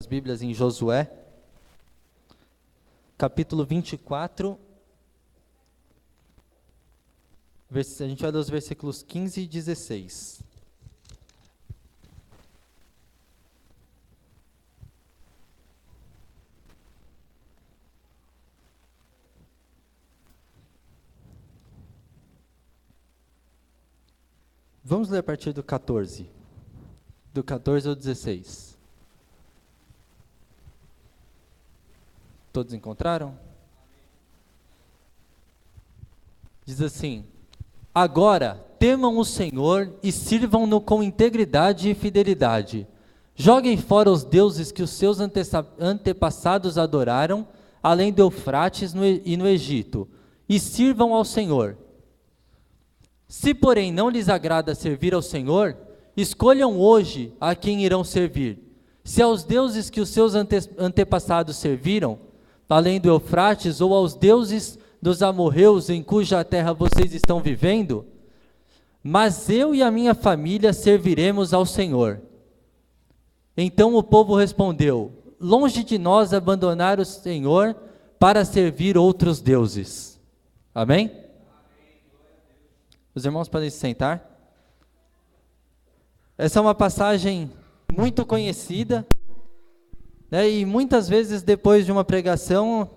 As Bíblias em Josué, capítulo 24, a gente vai ler os versículos 15 e 16. Vamos ler a partir do 14 ao 16. Todos encontraram? Diz assim: Agora temam o Senhor e sirvam-no com integridade e fidelidade. Joguem fora os deuses que os seus antepassados adoraram, além do Eufrates e no Egito, e sirvam ao Senhor. Se, porém, não lhes agrada servir ao Senhor, escolham hoje a quem irão servir. Se aos deuses que os seus antepassados serviram, além do Eufrates, ou aos deuses dos amorreus em cuja terra vocês estão vivendo, mas eu e a minha família serviremos ao Senhor. Então o povo respondeu: longe de nós abandonar o Senhor para servir outros deuses. Amém? Os irmãos podem se sentar. Essa é uma passagem muito conhecida, né? E muitas vezes depois de uma pregação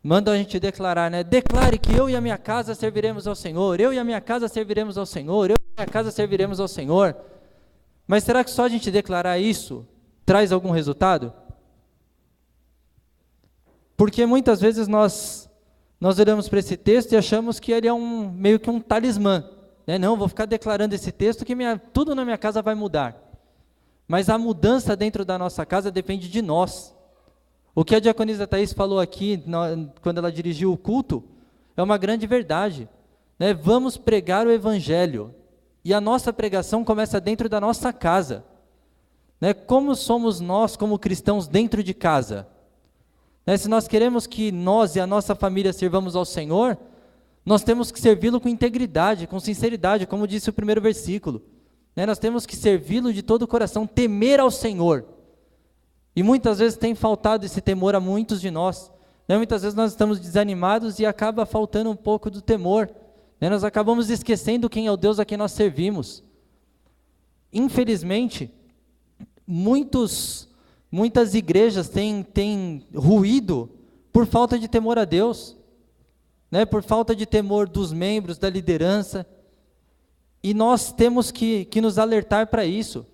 mandam a gente declarar, né? Declare que eu e a minha casa serviremos ao Senhor, eu e a minha casa serviremos ao Senhor, eu e a minha casa serviremos ao Senhor. Mas será que só a gente declarar isso traz algum resultado? Porque muitas vezes nós olhamos para esse texto e achamos que ele é meio que um talismã, né? Não, vou ficar declarando esse texto que tudo na minha casa vai mudar. Mas a mudança dentro da nossa casa depende de nós. O que a diaconisa Thaís falou aqui, quando ela dirigiu o culto, é uma grande verdade, né? Vamos pregar o Evangelho, e a nossa pregação começa dentro da nossa casa, né? Como somos nós, como cristãos, dentro de casa? Né? Se nós queremos que nós e a nossa família sirvamos ao Senhor, nós temos que servi-lo com integridade, com sinceridade, como disse o primeiro versículo. Né? Nós temos que servi-lo de todo o coração, temer ao Senhor. E muitas vezes tem faltado esse temor a muitos de nós. Né? Muitas vezes nós estamos desanimados e acaba faltando um pouco do temor. Né? Nós acabamos esquecendo quem é o Deus a quem nós servimos. Infelizmente, muitas igrejas têm ruído por falta de temor a Deus, né? Por falta de temor dos membros, da liderança. E nós temos que nos alertar para isso.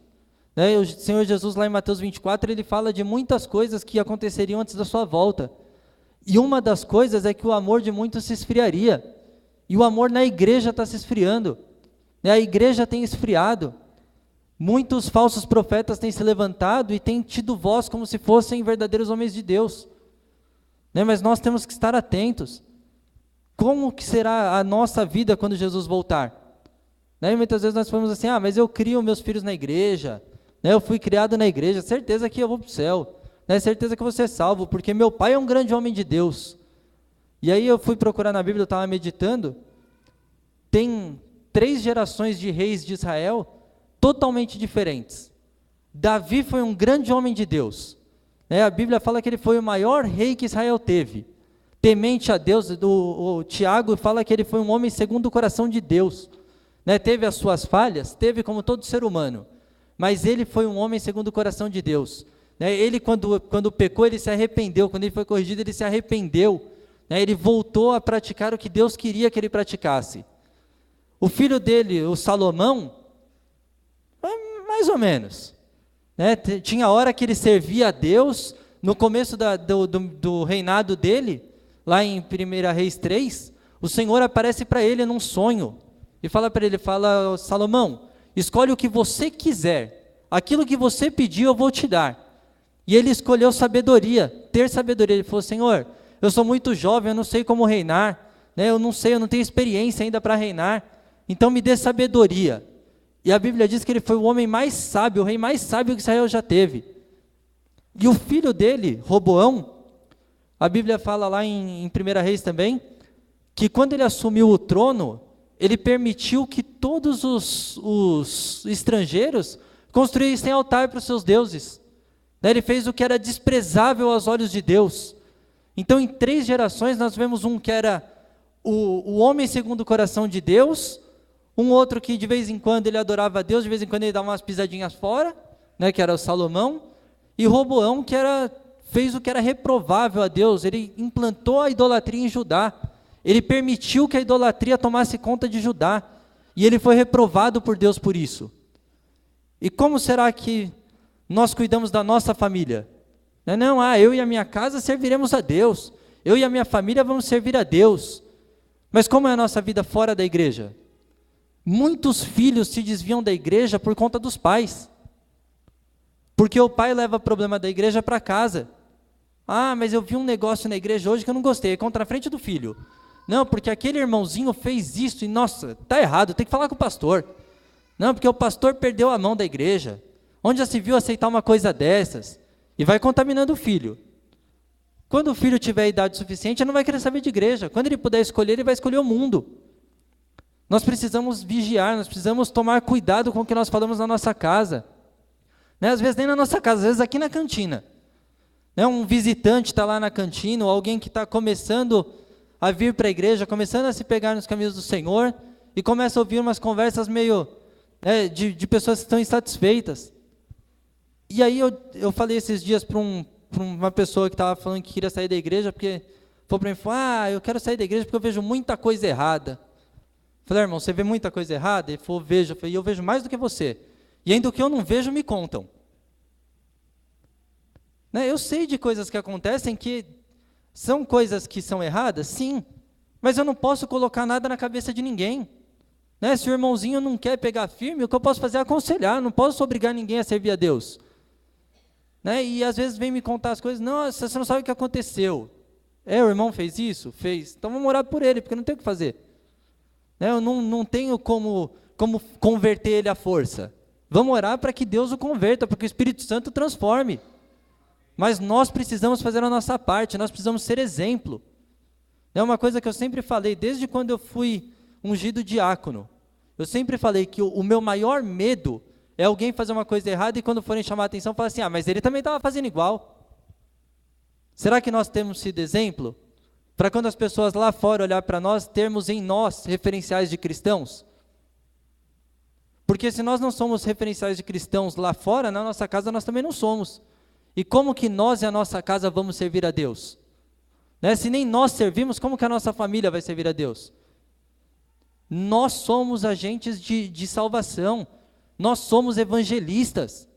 Né? O Senhor Jesus, lá em Mateus 24, ele fala de muitas coisas que aconteceriam antes da sua volta. E uma das coisas é que o amor de muitos se esfriaria. E o amor na igreja está se esfriando. Né? A igreja tem esfriado. Muitos falsos profetas têm se levantado e têm tido voz como se fossem verdadeiros homens de Deus. Né? Mas nós temos que estar atentos. Como que será a nossa vida quando Jesus voltar? Né? E muitas vezes nós falamos assim: mas eu crio meus filhos na igreja, né? Eu fui criado na igreja, certeza que eu vou para o céu, né? Certeza que eu vou ser salvo, porque meu pai é um grande homem de Deus. E aí eu fui procurar na Bíblia, eu estava meditando, tem 3 gerações de reis de Israel totalmente diferentes. Davi foi um grande homem de Deus, né? A Bíblia fala que ele foi o maior rei que Israel teve, temente a Deus. O Tiago fala que ele foi um homem segundo o coração de Deus. Né? Teve as suas falhas, teve como todo ser humano, mas ele foi um homem segundo o coração de Deus. Né? Ele quando pecou, ele se arrependeu, quando ele foi corrigido, ele se arrependeu. Né? Ele voltou a praticar o que Deus queria que ele praticasse. O filho dele, o Salomão, mais ou menos. Né? Tinha hora que ele servia a Deus. No começo do reinado dele, lá em 1 Reis 3, o Senhor aparece para ele num sonho, e fala para ele, Salomão, escolhe o que você quiser, aquilo que você pediu eu vou te dar. E ele escolheu sabedoria, ter sabedoria. Ele falou: Senhor, eu sou muito jovem, eu não sei como reinar, né? Eu não tenho experiência ainda para reinar, então me dê sabedoria. E a Bíblia diz que ele foi o homem mais sábio, o rei mais sábio que Israel já teve. E o filho dele, Roboão, a Bíblia fala lá em 1 Reis também, que quando ele assumiu o trono, ele permitiu que todos os estrangeiros construíssem altar para os seus deuses. né? Ele fez o que era desprezável aos olhos de Deus. Então, em 3 gerações, nós vemos um que era o homem segundo o coração de Deus, um outro que de vez em quando ele adorava a Deus, de vez em quando ele dava umas pisadinhas fora, né, que era o Salomão, e Roboão, que fez o que era reprovável a Deus. Ele implantou a idolatria em Judá, ele permitiu que a idolatria tomasse conta de Judá, e ele foi reprovado por Deus por isso. E como será que nós cuidamos da nossa família? Não, eu e a minha casa serviremos a Deus, eu e a minha família vamos servir a Deus. Mas como é a nossa vida fora da igreja? Muitos filhos se desviam da igreja por conta dos pais, porque o pai leva o problema da igreja para casa. Mas eu vi um negócio na igreja hoje que eu não gostei, é contra a frente do filho. Não, porque aquele irmãozinho fez isso, e nossa, está errado, tem que falar com o pastor. Não, porque o pastor perdeu a mão da igreja. Onde já se viu aceitar uma coisa dessas? E vai contaminando o filho. Quando o filho tiver idade suficiente, ele não vai querer saber de igreja. Quando ele puder escolher, ele vai escolher o mundo. Nós precisamos vigiar, nós precisamos tomar cuidado com o que nós falamos na nossa casa. Às vezes nem na nossa casa, às vezes aqui na cantina. Um visitante está lá na cantina, ou alguém que está começando a vir para a igreja, começando a se pegar nos caminhos do Senhor, e começa a ouvir umas conversas meio de pessoas que estão insatisfeitas. E aí eu falei esses dias para uma pessoa que estava falando que queria sair da igreja, porque falou para mim, eu quero sair da igreja porque eu vejo muita coisa errada. Falei, irmão, você vê muita coisa errada? Ele falou, vejo. Eu falei, eu vejo mais do que você. E ainda o que eu não vejo, me contam. Eu sei de coisas que acontecem que são coisas que são erradas, sim, mas eu não posso colocar nada na cabeça de ninguém. Se o irmãozinho não quer pegar firme, o que eu posso fazer é aconselhar, não posso obrigar ninguém a servir a Deus. E às vezes vem me contar as coisas, nossa, você não sabe o que aconteceu. O irmão fez isso? Fez. Então vamos orar por ele, porque não tem o que fazer. Eu não tenho como converter ele à força. Vamos orar para que Deus o converta, para que o Espírito Santo transforme. Mas nós precisamos fazer a nossa parte, nós precisamos ser exemplo. É uma coisa que eu sempre falei, desde quando eu fui ungido diácono. Eu sempre falei que o meu maior medo é alguém fazer uma coisa errada e quando forem chamar a atenção, falar assim, mas ele também estava fazendo igual. Será que nós temos sido exemplo? Para quando as pessoas lá fora olhar para nós, termos em nós referenciais de cristãos? Porque se nós não somos referenciais de cristãos lá fora, na nossa casa nós também não somos. E como que nós e a nossa casa vamos servir a Deus? Se nem nós servimos, como que a nossa família vai servir a Deus? Nós somos agentes de salvação. Nós somos evangelistas.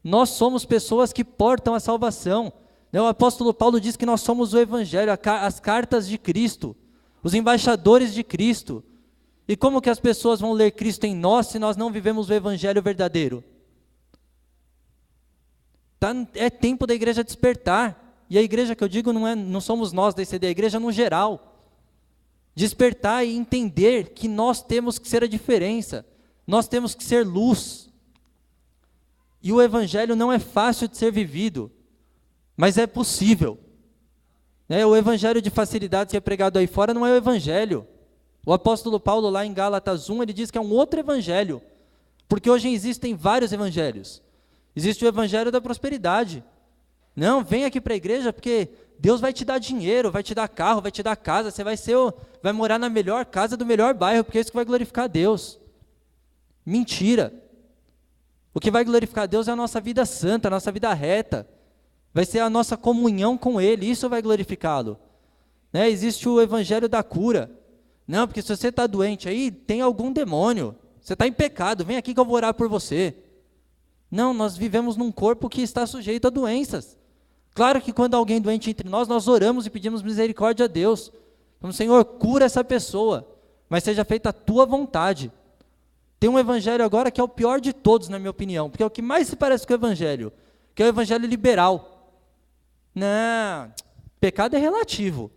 Nós somos pessoas que portam a salvação. O apóstolo Paulo diz que nós somos o evangelho, as cartas de Cristo, os embaixadores de Cristo. E como que as pessoas vão ler Cristo em nós se nós não vivemos o evangelho verdadeiro? É tempo da igreja despertar. E a igreja que eu digo não somos nós da ICD, a igreja no geral. Despertar e entender que nós temos que ser a diferença. Nós temos que ser luz. E o evangelho não é fácil de ser vivido, mas é possível. O evangelho de facilidades que é pregado aí fora não é o evangelho. O apóstolo Paulo lá em Gálatas 1, ele diz que é um outro evangelho, porque hoje existem vários evangelhos. Existe o evangelho da prosperidade. Não, vem aqui para a igreja porque Deus vai te dar dinheiro, vai te dar carro, vai te dar casa, você vai morar na melhor casa do melhor bairro, porque é isso que vai glorificar a Deus. Mentira. O que vai glorificar a Deus é a nossa vida santa, a nossa vida reta. Vai ser a nossa comunhão com Ele, isso vai glorificá-lo. Existe o evangelho da cura. Não, porque se você está doente aí, tem algum demônio. Você está em pecado, vem aqui que eu vou orar por você. Não, nós vivemos num corpo que está sujeito a doenças. Claro que quando alguém doente entre nós, nós oramos e pedimos misericórdia a Deus. Então, Senhor, cura essa pessoa, mas seja feita a tua vontade. Tem um evangelho agora que é o pior de todos, na minha opinião, porque é o que mais se parece com o evangelho, que é o evangelho liberal. Não, pecado é relativo.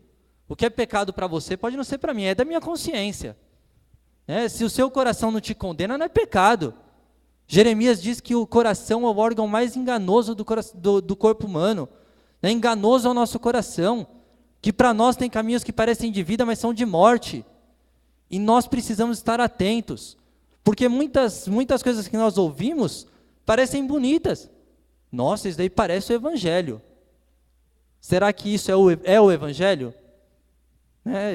O que é pecado para você pode não ser para mim, é da minha consciência. Se o seu coração não te condena, não é pecado. Jeremias diz que o coração é o órgão mais enganoso do corpo humano. Enganoso é o nosso coração, que para nós tem caminhos que parecem de vida, mas são de morte. E nós precisamos estar atentos, porque muitas coisas que nós ouvimos parecem bonitas. Nossa, isso daí parece o evangelho. Será que isso é o evangelho?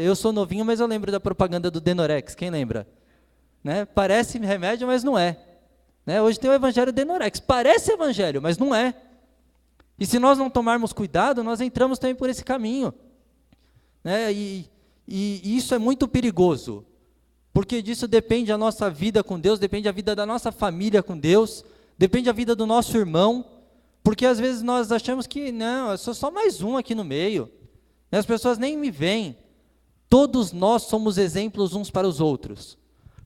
Eu sou novinho, mas eu lembro da propaganda do Denorex, quem lembra? Parece remédio, mas não é. Hoje tem o evangelho Denorex, parece evangelho, mas não é. E se nós não tomarmos cuidado, nós entramos também por esse caminho. E isso é muito perigoso, porque disso depende a nossa vida com Deus, depende a vida da nossa família com Deus, depende a vida do nosso irmão, porque às vezes nós achamos que, não, eu sou só mais um aqui no meio, as pessoas nem me veem. Todos nós somos exemplos uns para os outros.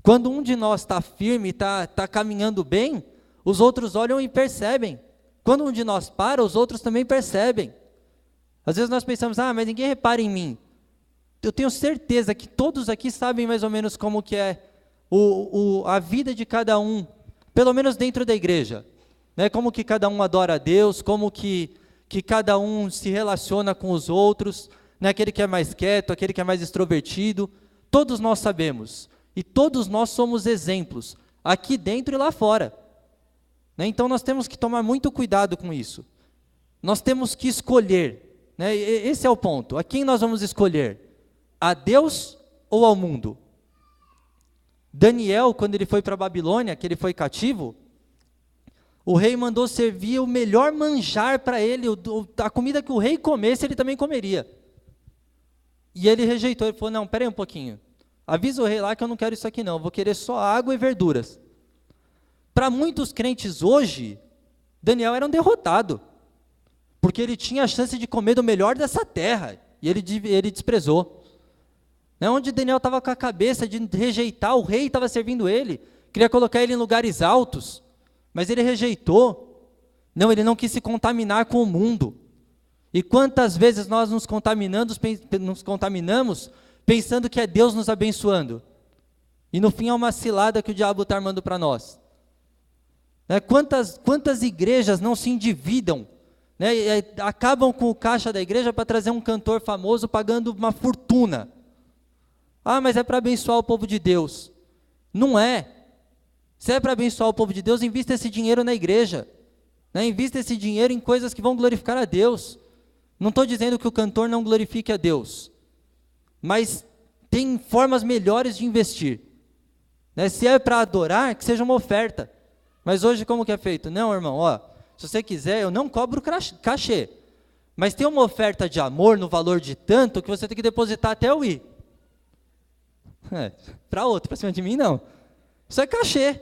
Quando um de nós está firme, está caminhando bem, os outros olham e percebem. Quando um de nós para, os outros também percebem. Às vezes nós pensamos, mas ninguém repara em mim. Eu tenho certeza que todos aqui sabem mais ou menos como que é a vida de cada um, pelo menos dentro da igreja. Como que cada um adora a Deus, como que cada um se relaciona com os outros, aquele que é mais quieto, aquele que é mais extrovertido. Todos nós sabemos. E todos nós somos exemplos, aqui dentro e lá fora. Então nós temos que tomar muito cuidado com isso. Nós temos que escolher, esse é o ponto. A quem nós vamos escolher? A Deus ou ao mundo? Daniel, quando ele foi para a Babilônia, que ele foi cativo, o rei mandou servir o melhor manjar para ele, a comida que o rei comesse, ele também comeria. E ele rejeitou, ele falou, não, peraí um pouquinho. Avisa o rei lá que eu não quero isso aqui não, eu vou querer só água e verduras. Para muitos crentes hoje, Daniel era um derrotado, porque ele tinha a chance de comer do melhor dessa terra, e ele desprezou. Onde Daniel estava com a cabeça de rejeitar, o rei estava servindo ele, queria colocar ele em lugares altos, mas ele rejeitou. Não, ele não quis se contaminar com o mundo. E quantas vezes nós nos contaminamos pensando que é Deus nos abençoando, e no fim é uma cilada que o diabo está armando para nós. Quantas igrejas não se endividam, e acabam com o caixa da igreja para trazer um cantor famoso pagando uma fortuna. Mas é para abençoar o povo de Deus. Não é. Se é para abençoar o povo de Deus, invista esse dinheiro na igreja, invista esse dinheiro em coisas que vão glorificar a Deus. Não estou dizendo que o cantor não glorifique a Deus, mas tem formas melhores de investir. Se é para adorar, que seja uma oferta. Mas hoje como que é feito? Não, irmão, se você quiser, eu não cobro cachê, mas tem uma oferta de amor no valor de tanto que você tem que depositar até eu ir. Para outro, para cima de mim não. Isso é cachê.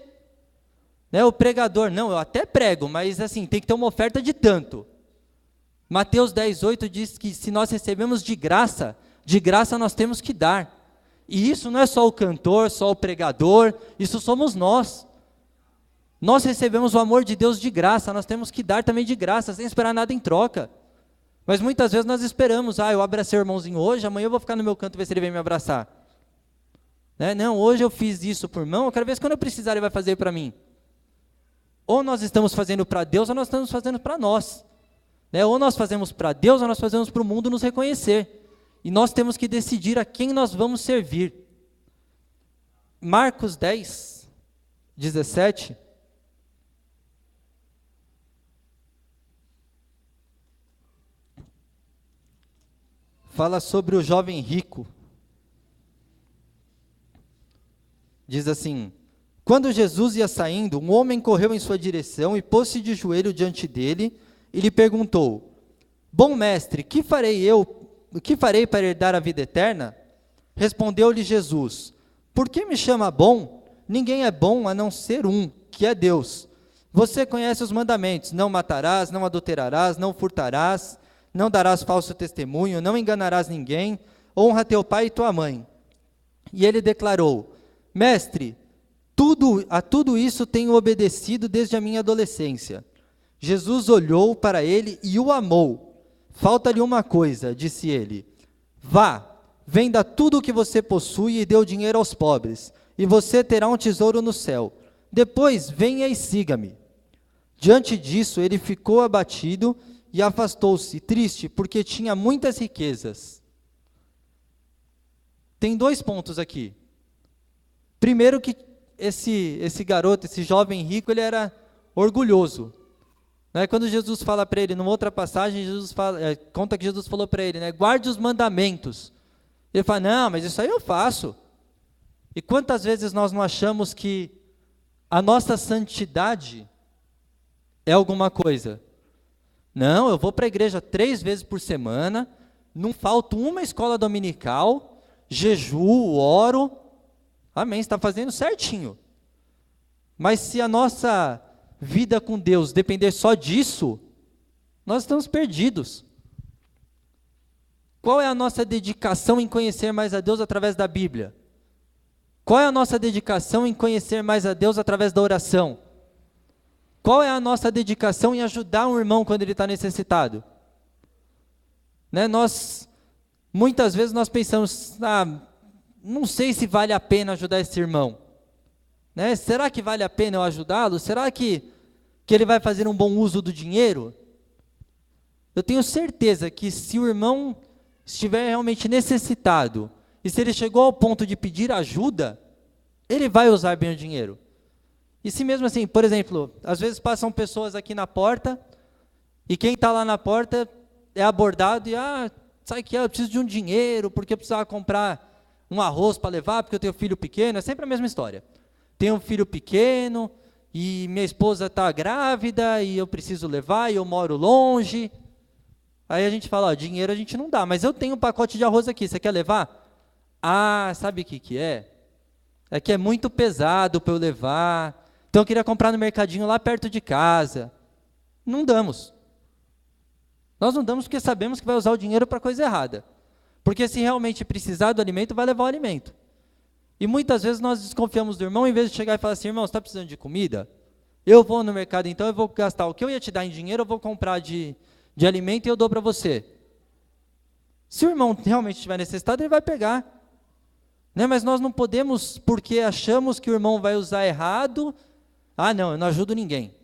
O pregador, não, eu até prego, mas assim, tem que ter uma oferta de tanto. Mateus 10:8 diz que se nós recebemos de graça nós temos que dar. E isso não é só o cantor, só o pregador, isso somos nós. Nós recebemos o amor de Deus de graça, nós temos que dar também de graça, sem esperar nada em troca. Mas muitas vezes nós esperamos, eu abracei o irmãozinho hoje, amanhã eu vou ficar no meu canto ver se ele vem me abraçar. Não, hoje eu fiz isso por irmão, eu quero ver se quando eu precisar ele vai fazer para mim. Ou nós estamos fazendo para Deus, ou nós estamos fazendo para nós. Ou nós fazemos para Deus, ou nós fazemos para o mundo nos reconhecer. E nós temos que decidir a quem nós vamos servir. Marcos 10:17. Fala sobre o jovem rico. Diz assim: quando Jesus ia saindo, um homem correu em sua direção e pôs-se de joelho diante dele e lhe perguntou: bom mestre, que farei para herdar a vida eterna? Respondeu-lhe Jesus: por que me chama bom? Ninguém é bom a não ser um, que é Deus. Você conhece os mandamentos: não matarás, não adulterarás, não furtarás, não darás falso testemunho, não enganarás ninguém, honra teu pai e tua mãe. E ele declarou: mestre, a tudo isso tenho obedecido desde a minha adolescência. Jesus olhou para ele e o amou. Falta-lhe uma coisa, disse ele: vá, venda tudo o que você possui e dê o dinheiro aos pobres, e você terá um tesouro no céu. Depois venha e siga-me. Diante disso, ele ficou abatido e afastou-se, triste, porque tinha muitas riquezas. Tem 2 pontos aqui. Primeiro que esse garoto, esse jovem rico, ele era orgulhoso. Né? Quando Jesus fala para ele, numa outra passagem, conta que Jesus falou para ele, né? Guarde os mandamentos. Ele fala, não, mas isso aí eu faço. E quantas vezes nós não achamos que a nossa santidade é alguma coisa? Não, eu vou para a igreja 3 vezes por semana, não falto uma escola dominical, jejuo, oro, amém, você está fazendo certinho. Mas se a nossa vida com Deus depender só disso, nós estamos perdidos. Qual é a nossa dedicação em conhecer mais a Deus através da Bíblia? Qual é a nossa dedicação em conhecer mais a Deus através da oração? Qual é a nossa dedicação em ajudar um irmão quando ele está necessitado? Né, muitas vezes nós pensamos, não sei se vale a pena ajudar esse irmão. Né, será que vale a pena eu ajudá-lo? Será que ele vai fazer um bom uso do dinheiro? Eu tenho certeza que se o irmão estiver realmente necessitado, e se ele chegou ao ponto de pedir ajuda, ele vai usar bem o dinheiro. E se mesmo assim, por exemplo, às vezes passam pessoas aqui na porta, e quem está lá na porta é abordado e, sabe que eu preciso de um dinheiro, porque eu precisava comprar um arroz para levar, porque eu tenho filho pequeno, é sempre a mesma história. Tenho um filho pequeno, e minha esposa está grávida, e eu preciso levar, e eu moro longe. Aí a gente fala, dinheiro a gente não dá, mas eu tenho um pacote de arroz aqui, você quer levar? Sabe o que é? É que é muito pesado para eu levar, então eu queria comprar no mercadinho lá perto de casa. Não damos. Nós não damos porque sabemos que vai usar o dinheiro para coisa errada. Porque se realmente precisar do alimento, vai levar o alimento. E muitas vezes nós desconfiamos do irmão, em vez de chegar e falar assim, irmão, você está precisando de comida? Eu vou no mercado, então eu vou gastar o que eu ia te dar em dinheiro, eu vou comprar de alimento e eu dou para você. Se o irmão realmente estiver necessitado, ele vai pegar. Né? Mas nós não podemos, porque achamos que o irmão vai usar errado, não, eu não ajudo ninguém.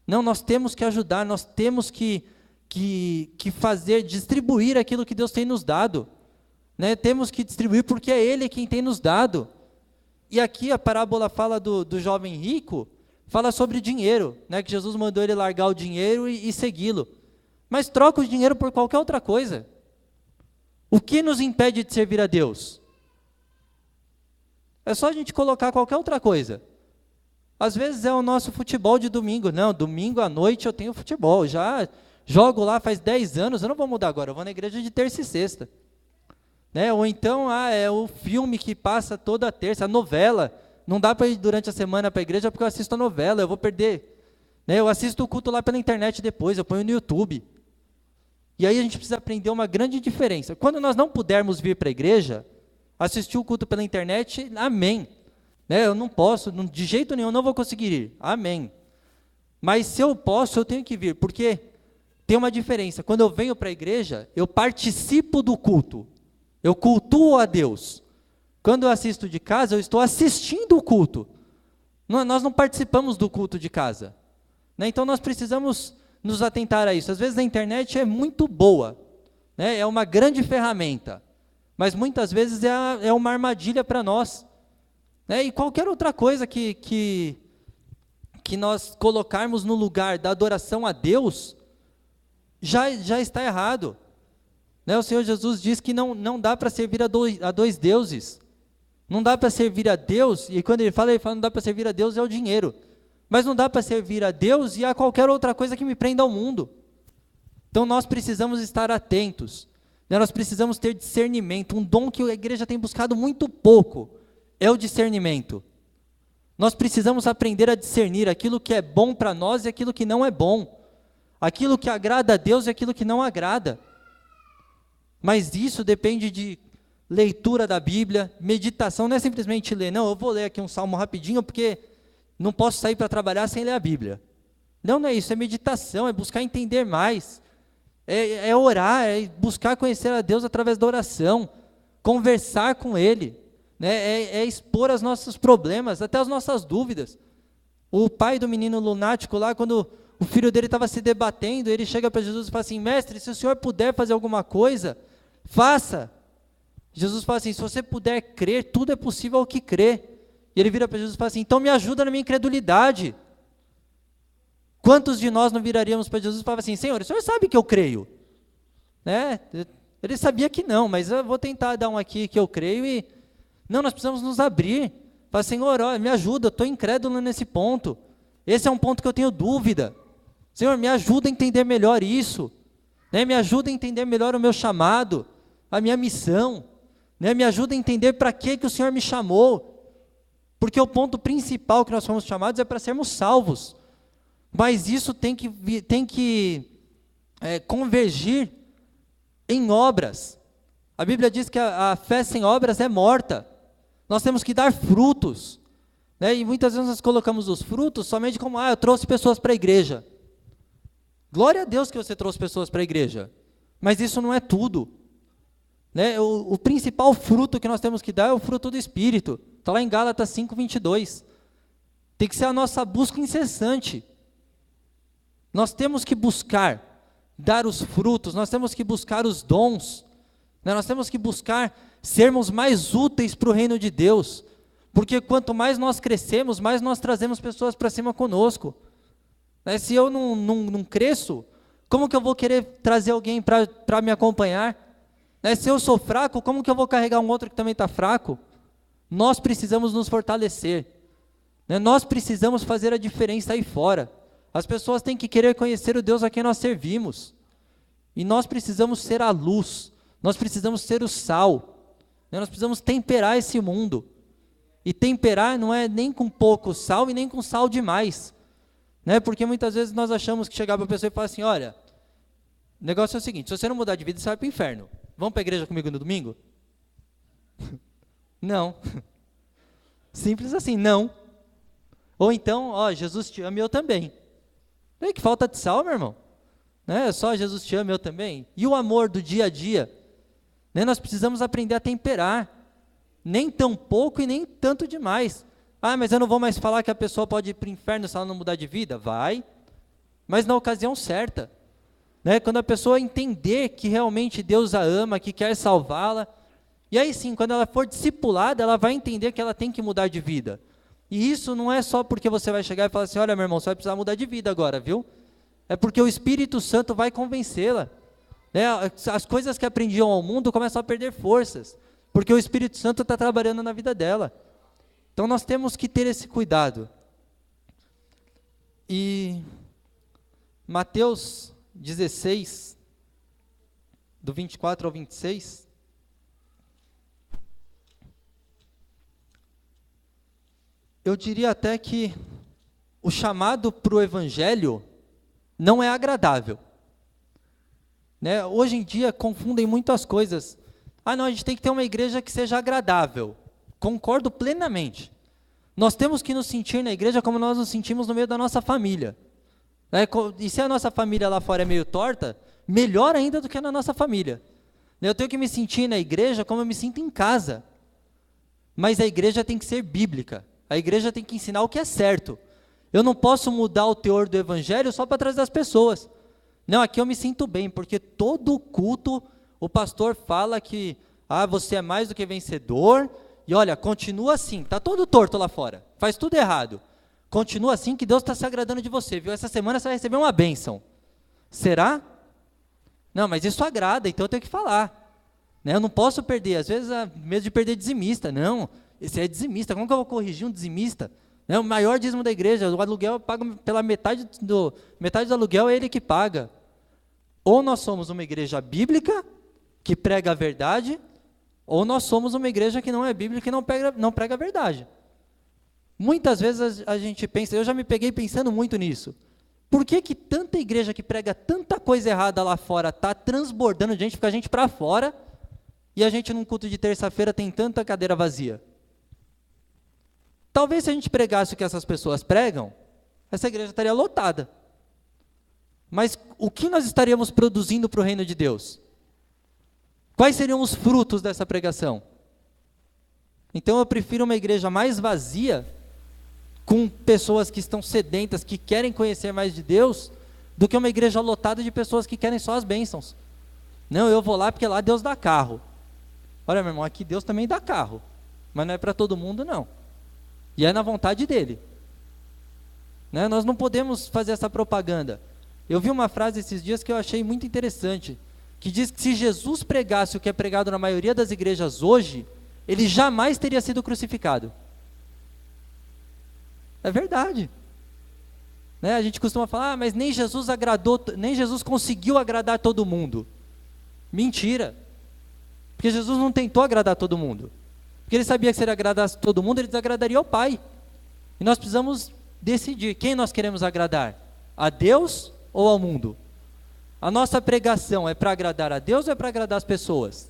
Não, nós temos que ajudar, nós temos que fazer, distribuir aquilo que Deus tem nos dado. Né? Temos que distribuir porque é Ele quem tem nos dado. E aqui a parábola fala do jovem rico, fala sobre dinheiro, né? Que Jesus mandou ele largar o dinheiro e segui-lo. Mas troca o dinheiro por qualquer outra coisa. O que nos impede de servir a Deus? É só a gente colocar qualquer outra coisa. Às vezes é o nosso futebol de domingo. Não, domingo à noite eu tenho futebol. Já jogo lá faz 10 anos, eu não vou mudar agora, eu vou na igreja de terça e sexta. Né? Ou então, é o filme que passa toda terça, a novela. Não dá para ir durante a semana para a igreja porque eu assisto a novela, eu vou perder. Né? Eu assisto o culto lá pela internet depois, eu ponho no YouTube. E aí a gente precisa aprender uma grande diferença. Quando nós não pudermos vir para a igreja, assistir o culto pela internet, amém. Né? Eu não posso, de jeito nenhum, não vou conseguir ir, amém. Mas se eu posso, eu tenho que vir, porque tem uma diferença. Quando eu venho para a igreja, eu participo do culto, eu cultuo a Deus. Quando eu assisto de casa, eu estou assistindo o culto. Nós não participamos do culto de casa. Né? Então nós precisamos nos atentar a isso. Às vezes a internet é muito boa, né? É uma grande ferramenta, mas muitas vezes é uma armadilha para nós. Né? E qualquer outra coisa que nós colocarmos no lugar da adoração a Deus, já está errado. Né? O Senhor Jesus diz que não dá para servir a dois deuses. Não dá para servir a Deus, e quando ele fala não dá para servir a Deus é o dinheiro. Mas não dá para servir a Deus e a qualquer outra coisa que me prenda ao mundo. Então nós precisamos estar atentos. Né? Nós precisamos ter discernimento. Um dom que a igreja tem buscado muito pouco é o discernimento. Nós precisamos aprender a discernir aquilo que é bom para nós e aquilo que não é bom. Aquilo que agrada a Deus e aquilo que não agrada. Mas isso depende de leitura da Bíblia, meditação, não é simplesmente ler. Não, eu vou ler aqui um salmo rapidinho porque não posso sair para trabalhar sem ler a Bíblia. Não é isso, é meditação, é buscar entender mais. É orar, é buscar conhecer a Deus através da oração, conversar com Ele. Né? É expor os nossos problemas, até as nossas dúvidas. O pai do menino lunático lá, quando o filho dele estava se debatendo, ele chega para Jesus e fala assim, mestre, se o senhor puder fazer alguma coisa, faça. Jesus fala assim, se você puder crer, tudo é possível ao que crê. E ele vira para Jesus e fala assim, então me ajuda na minha incredulidade. Quantos de nós não viraríamos para Jesus e falavam assim, Senhor, o Senhor sabe que eu creio? Né? Ele sabia que não, mas eu vou tentar dar um aqui que eu creio e... Não, nós precisamos nos abrir. Falar, Senhor, ó, me ajuda, eu estou incrédulo nesse ponto. Esse é um ponto que eu tenho dúvida. Senhor, me ajuda a entender melhor isso. Né? Me ajuda a entender melhor o meu chamado, a minha missão. Né? Me ajuda a entender para que o Senhor me chamou. Porque o ponto principal que nós fomos chamados é para sermos salvos. Mas isso tem que convergir em obras. A Bíblia diz que a fé sem obras é morta. Nós temos que dar frutos. Né? E muitas vezes nós colocamos os frutos somente como, eu trouxe pessoas para a igreja. Glória a Deus que você trouxe pessoas para a igreja. Mas isso não é tudo. Né? O principal fruto que nós temos que dar é o fruto do Espírito. Está lá em Gálatas 5:22. Tem que ser a nossa busca incessante. Nós temos que buscar dar os frutos, nós temos que buscar os dons, né? Nós temos que buscar sermos mais úteis para o reino de Deus, porque quanto mais nós crescemos, mais nós trazemos pessoas para cima conosco. Né? Se eu não cresço, como que eu vou querer trazer alguém para me acompanhar? Né? Se eu sou fraco, como que eu vou carregar um outro que também está fraco? Nós precisamos nos fortalecer. Né? Nós precisamos fazer a diferença aí fora. As pessoas têm que querer conhecer o Deus a quem nós servimos. E nós precisamos ser a luz. Nós precisamos ser o sal. Né? Nós precisamos temperar esse mundo. E temperar não é nem com pouco sal e nem com sal demais. Né? Porque muitas vezes nós achamos que chegar para a pessoa e falar assim, olha, o negócio é o seguinte, se você não mudar de vida, você vai para o inferno. Vamos para a igreja comigo no domingo? Não. Simples assim, não. Ou então, Jesus te ama e eu também. Que falta de sal, meu irmão. Né? Só Jesus te ama, eu também. E o amor do dia a dia? Né? Nós precisamos aprender a temperar. Nem tão pouco e nem tanto demais. Mas eu não vou mais falar que a pessoa pode ir para o inferno se ela não mudar de vida? Vai. Mas na ocasião certa. Né? Quando a pessoa entender que realmente Deus a ama, que quer salvá-la. E aí sim, quando ela for discipulada, ela vai entender que ela tem que mudar de vida. E isso não é só porque você vai chegar e falar assim, olha meu irmão, você vai precisar mudar de vida agora, viu? É porque o Espírito Santo vai convencê-la. Né? As coisas que aprendiam ao mundo começam a perder forças, porque o Espírito Santo está trabalhando na vida dela. Então nós temos que ter esse cuidado. E Mateus 16, do 24 ao 26... eu diria até que o chamado para o evangelho não é agradável. Né? Hoje em dia confundem muito as coisas. Não, a gente tem que ter uma igreja que seja agradável. Concordo plenamente. Nós temos que nos sentir na igreja como nós nos sentimos no meio da nossa família. Né? E se a nossa família lá fora é meio torta, melhor ainda do que na nossa família. Eu tenho que me sentir na igreja como eu me sinto em casa. Mas a igreja tem que ser bíblica. A igreja tem que ensinar o que é certo. Eu não posso mudar o teor do evangelho só para trás das pessoas. Não, aqui eu me sinto bem, porque todo culto o pastor fala que você é mais do que vencedor, e olha, continua assim, está todo torto lá fora, faz tudo errado. Continua assim que Deus está se agradando de você, viu? Essa semana você vai receber uma bênção. Será? Não, mas isso agrada, então eu tenho que falar. Né? Eu não posso perder, às vezes, medo de perder dizimista. Não, esse é dizimista, como que eu vou corrigir um dizimista? Né? O maior dízimo da igreja, o aluguel eu pago pela metade do aluguel, é ele que paga. Ou nós somos uma igreja bíblica, que prega a verdade, ou nós somos uma igreja que não é bíblica e não prega a verdade. Muitas vezes a gente pensa, eu já me peguei pensando muito nisso. Por que tanta igreja que prega tanta coisa errada lá fora está transbordando de gente, fica a gente para fora, e a gente num culto de terça-feira tem tanta cadeira vazia? Talvez se a gente pregasse o que essas pessoas pregam, essa igreja estaria lotada. Mas o que nós estaríamos produzindo para o reino de Deus? Quais seriam os frutos dessa pregação? Então eu prefiro uma igreja mais vazia, com pessoas que estão sedentas, que querem conhecer mais de Deus, do que uma igreja lotada de pessoas que querem só as bênçãos. Não, eu vou lá porque lá Deus dá carro. Olha, meu irmão, aqui Deus também dá carro, mas não é para todo mundo, não. E é na vontade dele. né? Nós não podemos fazer essa propaganda. Eu vi uma frase esses dias que eu achei muito interessante, que diz que se Jesus pregasse o que é pregado na maioria das igrejas hoje, ele jamais teria sido crucificado. É verdade. Né? A gente costuma falar, mas nem Jesus conseguiu agradar todo mundo. Mentira. Porque Jesus não tentou agradar todo mundo. Porque ele sabia que se ele agradasse todo mundo, ele desagradaria ao Pai. E nós precisamos decidir quem nós queremos agradar, a Deus ou ao mundo? A nossa pregação é para agradar a Deus ou é para agradar as pessoas?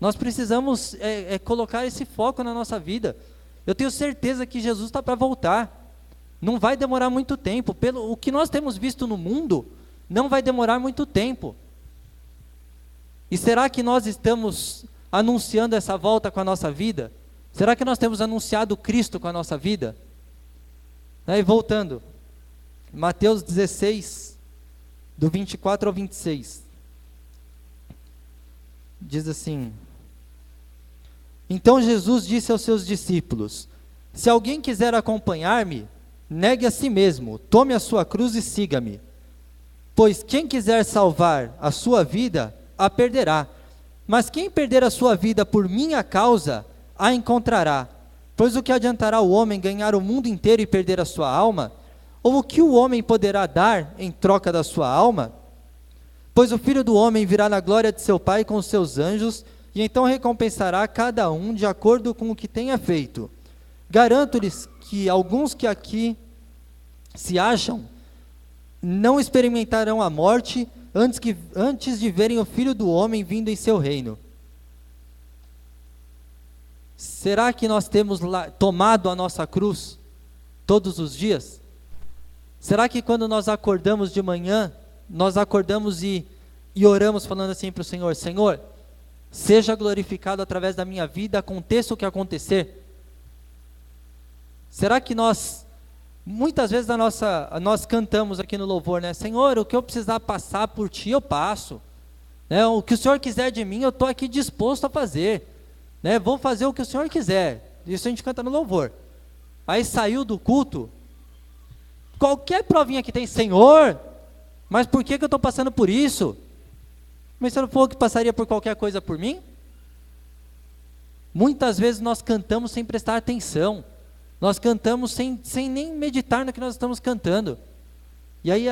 Nós precisamos colocar esse foco na nossa vida. Eu tenho certeza que Jesus está para voltar. Não vai demorar muito tempo. O que nós temos visto no mundo, não vai demorar muito tempo. E será que nós estamos anunciando essa volta com a nossa vida? Será que nós temos anunciado Cristo com a nossa vida? E voltando, Mateus 16, do 24 ao 26, diz assim: Então Jesus disse aos seus discípulos: Se alguém quiser acompanhar-me, negue a si mesmo, tome a sua cruz e siga-me. Pois quem quiser salvar a sua vida, a perderá. Mas quem perder a sua vida por minha causa, a encontrará. Pois o que adiantará o homem ganhar o mundo inteiro e perder a sua alma? Ou o que o homem poderá dar em troca da sua alma? Pois o Filho do Homem virá na glória de seu Pai com os seus anjos, e então recompensará cada um de acordo com o que tenha feito. Garanto-lhes que alguns que aqui se acham, não experimentarão a morte, antes de verem o Filho do Homem vindo em seu reino. Será que nós temos tomado a nossa cruz todos os dias? Será que quando nós acordamos de manhã, nós acordamos e oramos falando assim para o Senhor: Senhor, seja glorificado através da minha vida, aconteça o que acontecer? Será que muitas vezes nós cantamos aqui no louvor, né? Senhor, o que eu precisar passar por Ti, eu passo. Né? O que o Senhor quiser de mim, eu estou aqui disposto a fazer. Né? Vou fazer o que o Senhor quiser. Isso a gente canta no louvor. Aí saiu do culto, qualquer provinha que tem: Senhor, mas por que eu estou passando por isso? Mas você não falou que passaria por qualquer coisa por mim? Muitas vezes nós cantamos sem prestar atenção. Nós cantamos sem nem meditar no que nós estamos cantando. E aí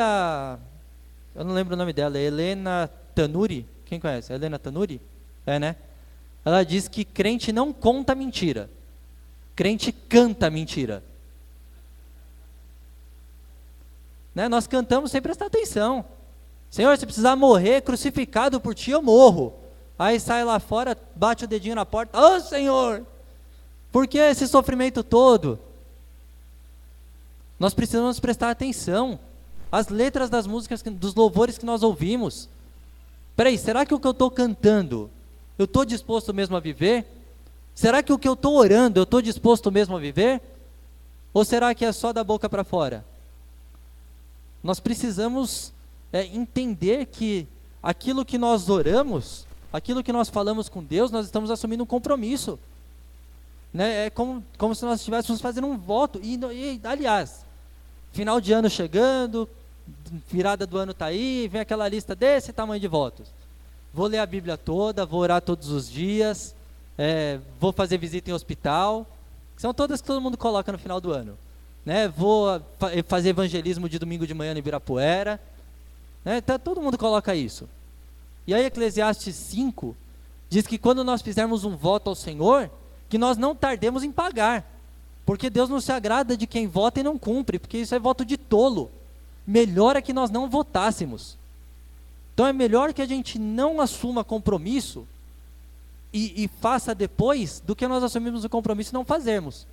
eu não lembro o nome dela, Helena Tanuri. Quem conhece? Helena Tanuri? É, né? Ela diz que crente não conta mentira. Crente canta mentira. Né? Nós cantamos sem prestar atenção. Senhor, se precisar morrer crucificado por Ti, eu morro. Aí sai lá fora, bate o dedinho na porta: Ô Senhor, por que esse sofrimento todo? Nós precisamos prestar atenção às letras das músicas, dos louvores que nós ouvimos. Peraí, será que o que eu estou cantando, eu estou disposto mesmo a viver? Será que o que eu estou orando, eu estou disposto mesmo a viver? Ou será que é só da boca para fora? Nós precisamos entender que aquilo que nós oramos, aquilo que nós falamos com Deus, nós estamos assumindo um compromisso. Né? É como se nós estivéssemos fazendo um voto. E aliás, final de ano chegando, virada do ano está aí, vem aquela lista desse tamanho de votos. Vou ler a Bíblia toda, vou orar todos os dias, vou fazer visita em hospital. São todas que todo mundo coloca no final do ano. Né? Vou fazer evangelismo de domingo de manhã no Ibirapuera. Né? Então, todo mundo coloca isso. E aí Eclesiastes 5 diz que quando nós fizermos um voto ao Senhor, que nós não tardemos em pagar, porque Deus não se agrada de quem vota e não cumpre, porque isso é voto de tolo. Melhor é que nós não votássemos. Então é melhor que a gente não assuma compromisso e faça depois, do que nós assumirmos o compromisso e não fazermos.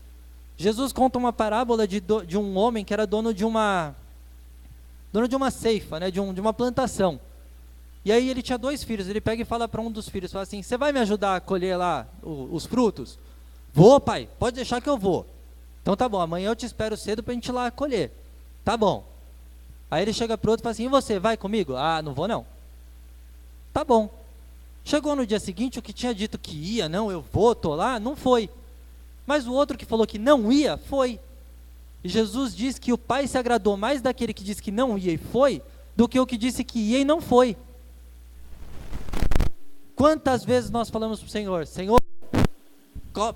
Jesus conta uma parábola de um homem que era dono de uma ceifa, né, de uma plantação. E aí ele tinha 2 filhos, ele pega e fala para um dos filhos, fala assim: você vai me ajudar a colher lá os frutos? Vou, pai, pode deixar que eu vou. Então tá bom, amanhã eu te espero cedo para a gente ir lá colher. Tá bom. Aí ele chega para o outro e fala assim: e você, vai comigo? Ah, não vou não. Tá bom. Chegou no dia seguinte, o que tinha dito que ia, não, eu vou, tô lá, não foi. Mas o outro que falou que não ia, foi. E Jesus diz que o Pai se agradou mais daquele que disse que não ia e foi, do que o que disse que ia e não foi. Quantas vezes nós falamos para o Senhor, Senhor,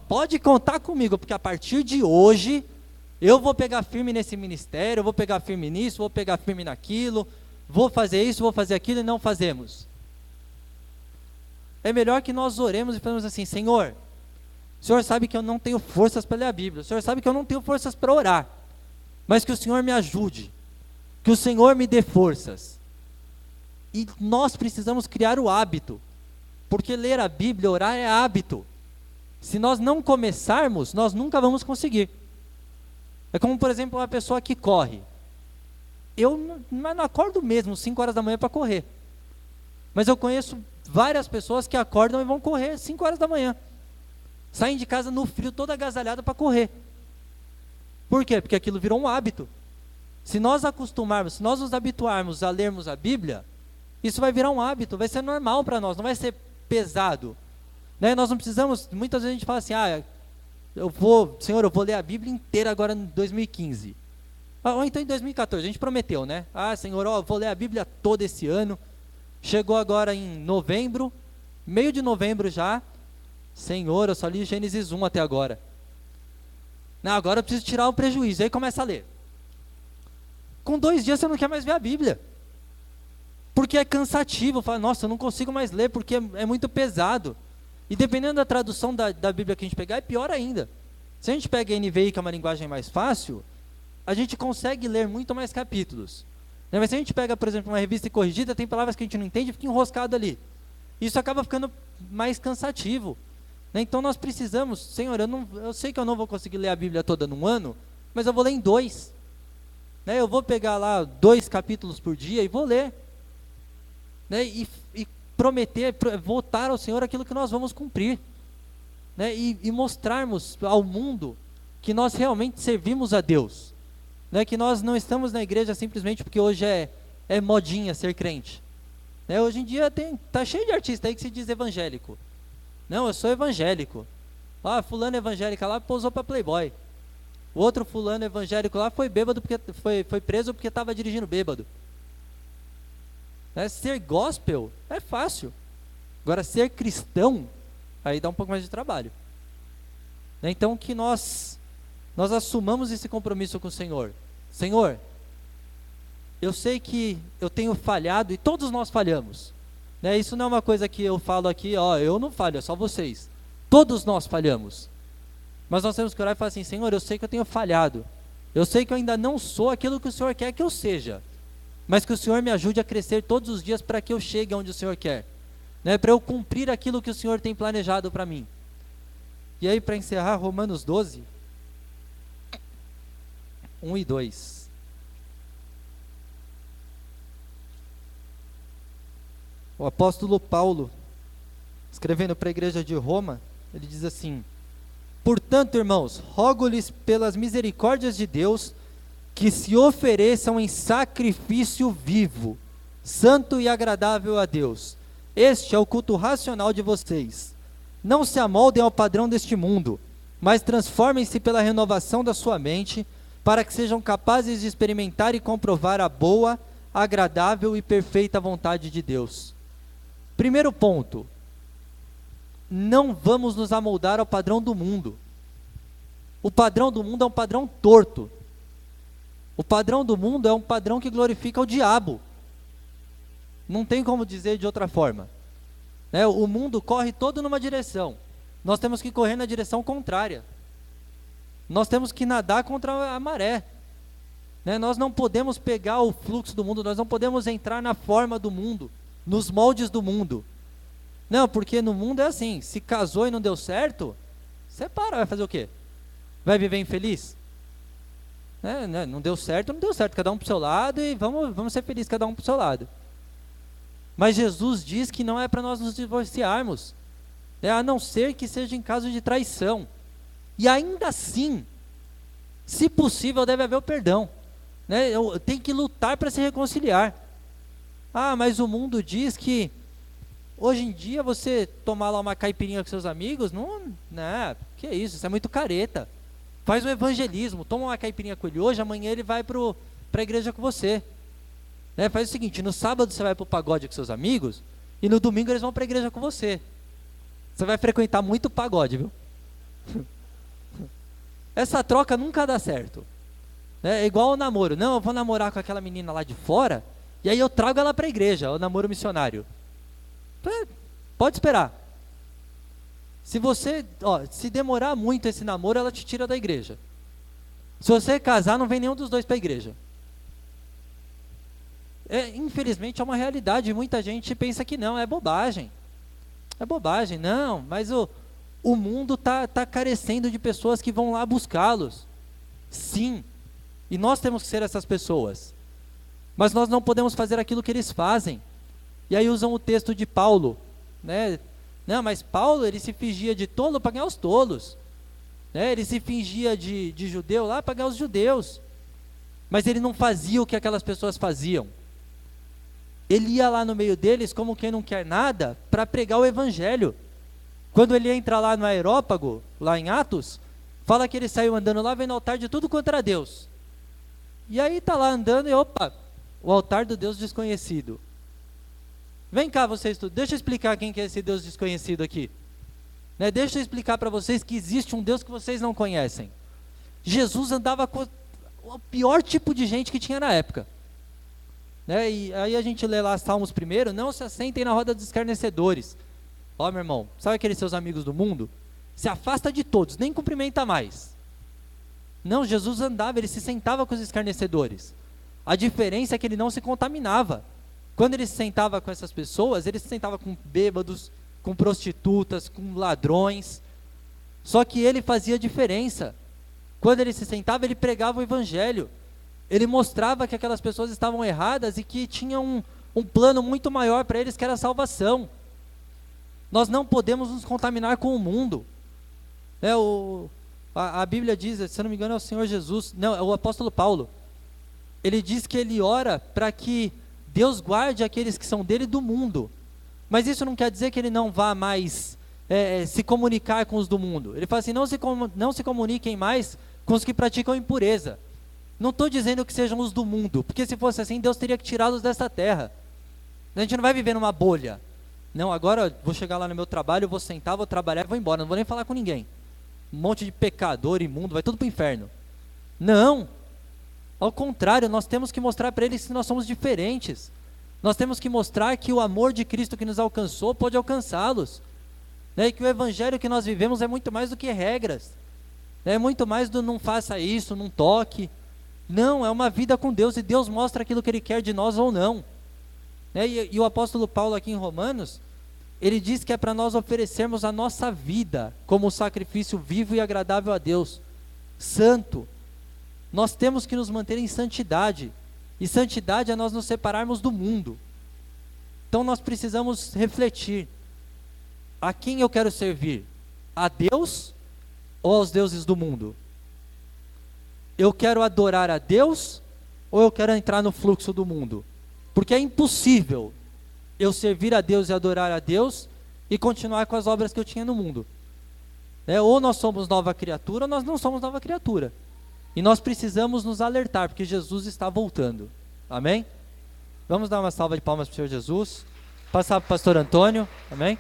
pode contar comigo, porque a partir de hoje, eu vou pegar firme nesse ministério, eu vou pegar firme nisso, vou pegar firme naquilo, vou fazer isso, vou fazer aquilo, e não fazemos. É melhor que nós oremos e falemos assim, Senhor, o Senhor sabe que eu não tenho forças para ler a Bíblia, o Senhor sabe que eu não tenho forças para orar, mas que o Senhor me ajude, que o Senhor me dê forças. E nós precisamos criar o hábito, porque ler a Bíblia, orar é hábito. Se nós não começarmos, nós nunca vamos conseguir. É como, por exemplo, uma pessoa que corre. Eu não acordo mesmo 5 horas da manhã para correr. Mas eu conheço várias pessoas que acordam e vão correr 5 horas da manhã. Saem de casa no frio, toda agasalhada para correr. Por quê? Porque aquilo virou um hábito. Se nós acostumarmos, se nós nos habituarmos a lermos a Bíblia, isso vai virar um hábito, vai ser normal para nós, não vai ser pesado. Né? Nós não precisamos, muitas vezes a gente fala assim, Senhor, eu vou ler a Bíblia inteira agora em 2015. Ou então em 2014, a gente prometeu, né? Senhor, eu vou ler a Bíblia toda esse ano. Chegou agora em novembro, meio de novembro já. Senhor, eu só li Gênesis 1 até agora. Não, agora eu preciso tirar o prejuízo. Aí começa a ler. Com 2 dias você não quer mais ver a Bíblia. Porque é cansativo. Fala, nossa, eu não consigo mais ler porque é muito pesado. E dependendo da tradução da Bíblia que a gente pegar, é pior ainda. Se a gente pega a NVI, que é uma linguagem mais fácil, a gente consegue ler muito mais capítulos. Mas se a gente pega, por exemplo, uma revista corrigida, tem palavras que a gente não entende e fica enroscado ali. Isso acaba ficando mais cansativo. Então nós precisamos, Senhor, eu sei que eu não vou conseguir ler a Bíblia toda num ano, mas eu vou ler em 2. Eu vou pegar lá 2 capítulos por dia e vou ler. E prometer, votar ao Senhor aquilo que nós vamos cumprir. E mostrarmos ao mundo que nós realmente servimos a Deus. Que nós não estamos na igreja simplesmente porque hoje é modinha ser crente. Hoje em dia tá cheio de artista aí que se diz evangélico. Não, eu sou evangélico. Fulano evangélica lá posou para Playboy. O outro fulano evangélico lá foi bêbado porque foi preso porque estava dirigindo bêbado. Ser gospel é fácil. Agora ser cristão, aí dá um pouco mais de trabalho. Então que nós assumamos esse compromisso com o Senhor. Senhor, eu sei que eu tenho falhado e todos nós falhamos. Isso não é uma coisa que eu falo aqui, eu não falho, é só vocês. Todos nós falhamos. Mas nós temos que orar e falar assim, Senhor, eu sei que eu tenho falhado. Eu sei que eu ainda não sou aquilo que o Senhor quer que eu seja. Mas que o Senhor me ajude a crescer todos os dias para que eu chegue onde o Senhor quer. Para eu cumprir aquilo que o Senhor tem planejado para mim. E aí, para encerrar, Romanos 12, 1 e 2. O apóstolo Paulo, escrevendo para a igreja de Roma, ele diz assim: portanto, irmãos, rogo-lhes pelas misericórdias de Deus, que se ofereçam em sacrifício vivo, santo e agradável a Deus. Este é o culto racional de vocês. Não se amoldem ao padrão deste mundo, mas transformem-se pela renovação da sua mente, para que sejam capazes de experimentar e comprovar a boa, agradável e perfeita vontade de Deus. Primeiro ponto, não vamos nos amoldar ao padrão do mundo. O padrão do mundo é um padrão torto. O padrão do mundo é um padrão que glorifica o diabo. Não tem como dizer de outra forma. O mundo corre todo numa direção. Nós temos que correr na direção contrária. Nós temos que nadar contra a maré. Nós não podemos pegar o fluxo do mundo, nós não podemos entrar na forma do mundo, nos moldes do mundo. Não, porque no mundo é assim, se casou e não deu certo, separa, vai fazer o quê? Vai viver infeliz? Não deu certo, cada um para o seu lado e vamos ser felizes, cada um para o seu lado. Mas Jesus diz que não é para nós nos divorciarmos, a não ser que seja em caso de traição. E ainda assim, se possível, deve haver o perdão. Tem que lutar para se reconciliar. Mas o mundo diz que hoje em dia você tomar lá uma caipirinha com seus amigos, que é isso é muito careta. Faz um evangelismo, toma uma caipirinha com ele hoje, amanhã ele vai para a igreja com você. Né? Faz o seguinte, no sábado você vai para o pagode com seus amigos, e no domingo eles vão para a igreja com você. Você vai frequentar muito pagode, viu? Essa troca nunca dá certo. É igual ao namoro. Não, eu vou namorar com aquela menina lá de fora, e aí eu trago ela para a igreja, o namoro missionário. Pode esperar. Se demorar muito esse namoro, ela te tira da igreja. Se você casar, não vem nenhum dos dois para a igreja. Infelizmente é uma realidade, muita gente pensa que não, é bobagem. É bobagem, não, mas o mundo tá carecendo de pessoas que vão lá buscá-los. Sim, e nós temos que ser essas pessoas. Mas nós não podemos fazer aquilo que eles fazem. E aí usam o texto de Paulo, né? Não, mas Paulo, ele se fingia de tolo para ganhar os tolos. Né? Ele se fingia de judeu lá para ganhar os judeus. Mas ele não fazia o que aquelas pessoas faziam. Ele ia lá no meio deles como quem não quer nada para pregar o evangelho. Quando ele entra lá no Areópago, lá em Atos, fala que ele saiu andando lá, vendo o altar de tudo contra Deus. E aí está lá andando e opa, o altar do Deus desconhecido. Vem cá vocês tudo, deixa eu explicar quem que é esse Deus desconhecido aqui. Né? Deixa eu explicar para vocês que existe um Deus que vocês não conhecem. Jesus andava com o pior tipo de gente que tinha na época. Né? E aí a gente lê lá Salmos primeiro, não se assentem na roda dos escarnecedores. Ó meu irmão, sabe aqueles seus amigos do mundo? Se afasta de todos, nem cumprimenta mais. Não, Jesus andava, ele se sentava com os escarnecedores. A diferença é que ele não se contaminava. Quando ele se sentava com essas pessoas, ele se sentava com bêbados, com prostitutas, com ladrões. Só que ele fazia diferença. Quando ele se sentava, ele pregava o evangelho. Ele mostrava que aquelas pessoas estavam erradas e que tinha um plano muito maior para eles, que era a salvação. Nós não podemos nos contaminar com o mundo. A Bíblia diz, se eu não me engano é o Senhor Jesus, não, é o apóstolo Paulo. Ele diz que ele ora para que Deus guarde aqueles que são dele do mundo. Mas isso não quer dizer que ele não vá mais se comunicar com os do mundo. Ele fala assim, não se comuniquem mais com os que praticam impureza. Não estou dizendo que sejam os do mundo, porque se fosse assim, Deus teria que tirá-los dessa terra. A gente não vai viver numa bolha. Não, agora eu vou chegar lá no meu trabalho, eu vou sentar, vou trabalhar e vou embora, não vou nem falar com ninguém. Um monte de pecador, imundo, vai tudo para o inferno. Não, ao contrário, nós temos que mostrar para eles que nós somos diferentes. Nós temos que mostrar que o amor de Cristo que nos alcançou pode alcançá-los. Né? E que o evangelho que nós vivemos é muito mais do que regras. É muito mais do não faça isso, não toque. Não, é uma vida com Deus e Deus mostra aquilo que Ele quer de nós ou não. Né? E o apóstolo Paulo aqui em Romanos, ele diz que é para nós oferecermos a nossa vida como sacrifício vivo e agradável a Deus, santo. Nós temos que nos manter em santidade, e santidade é nós nos separarmos do mundo. Então nós precisamos refletir, a quem eu quero servir? A Deus ou aos deuses do mundo? Eu quero adorar a Deus ou eu quero entrar no fluxo do mundo? Porque é impossível eu servir a Deus e adorar a Deus e continuar com as obras que eu tinha no mundo. Ou nós somos nova criatura ou nós não somos nova criatura. E nós precisamos nos alertar, porque Jesus está voltando. Amém? Vamos dar uma salva de palmas para o Senhor Jesus. Passar para o pastor Antônio. Amém?